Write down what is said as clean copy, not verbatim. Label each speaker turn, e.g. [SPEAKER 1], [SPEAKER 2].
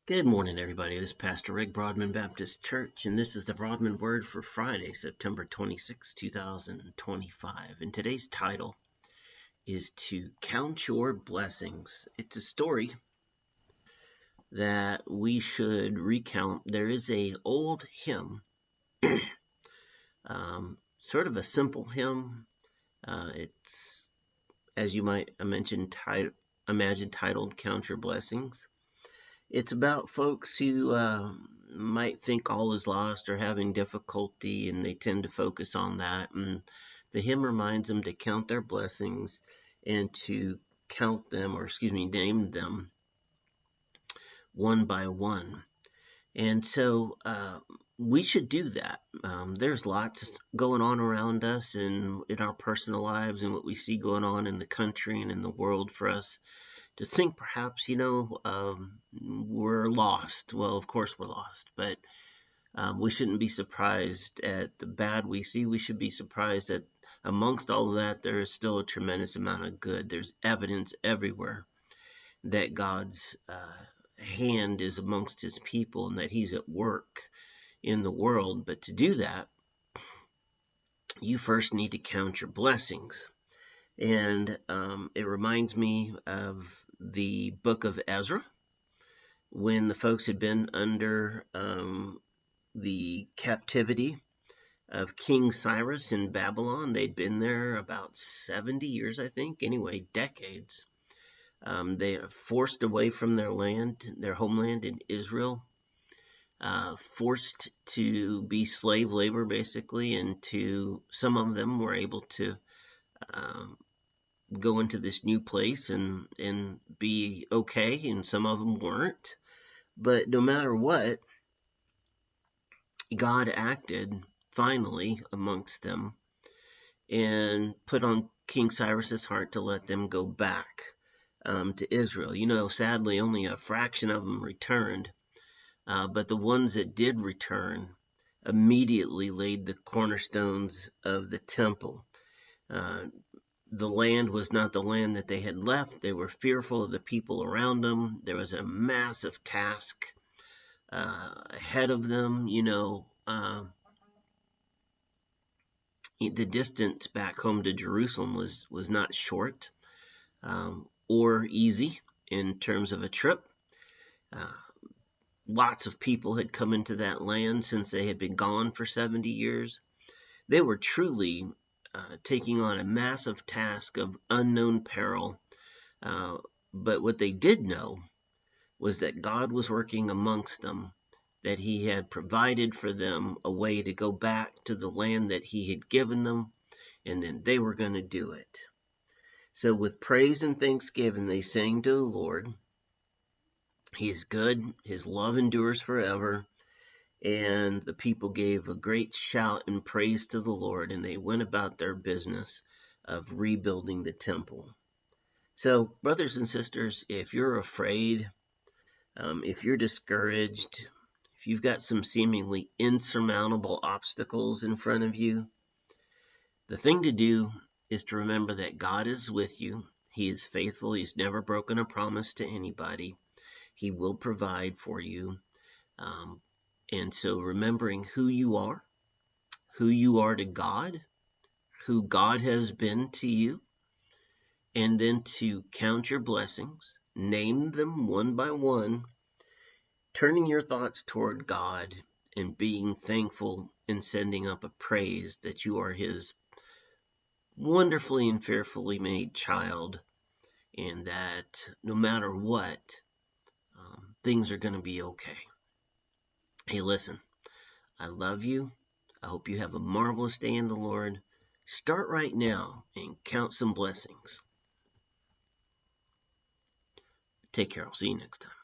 [SPEAKER 1] Good morning, everybody. This is Pastor Rick, Broadman Baptist Church, and this is the Broadman Word for Friday, September 26, 2025. And today's title is To Count Your Blessings. It's a story that we should recount. There is an old hymn, sort of a simple hymn. It's, as you might imagine, titled Count Your Blessings. It's about folks who might think all is lost or having difficulty, and they tend to focus on that. And the hymn reminds them to count their blessings and to count them, name them one by one. And so we should do that. There's lots going on around us and in our personal lives and what we see going on in the country and in the world for us to think perhaps, we're lost. Well, of course we're lost, but we shouldn't be surprised at the bad we see. We should be surprised that amongst all of that, there is still a tremendous amount of good. There's evidence everywhere that God's hand is amongst his people and that he's at work in the world. But to do that, you first need to count your blessings. And it reminds me of the book of Ezra, when the folks had been under the captivity of King Cyrus in Babylon. They'd been there about 70 years, I think. Anyway, decades. They are forced away from their land, their homeland in Israel, forced to be slave labor, basically, and some of them were able to go into this new place and be okay, and some of them weren't. But no matter what, God acted finally amongst them and put on King Cyrus's heart to let them go back to Israel. Sadly, only a fraction of them returned, but the ones that did return immediately laid the cornerstones of the temple. The land was not the land that they had left. They were fearful of the people around them. There was a massive task ahead of them. The distance back home to Jerusalem was not short or easy in terms of a trip. Lots of people had come into that land since they had been gone for 70 years. They were truly taking on a massive task of unknown peril. But what they did know was that God was working amongst them, that he had provided for them a way to go back to the land that he had given them, and then they were going to do it. So with praise and thanksgiving, they sang to the Lord. He is good. His love endures forever. And the people gave a great shout and praise to the Lord, and they went about their business of rebuilding the temple. So, brothers and sisters, if you're afraid, if you're discouraged, if you've got some seemingly insurmountable obstacles in front of you, the thing to do is to remember that God is with you. He is faithful. He's never broken a promise to anybody. He will provide for you. And so remembering who you are to God, who God has been to you, and then to count your blessings, name them one by one, turning your thoughts toward God and being thankful and sending up a praise that you are his wonderfully and fearfully made child, and that no matter what, things are going to be okay. Hey, listen, I love you. I hope you have a marvelous day in the Lord. Start right now and count some blessings. Take care. I'll see you next time.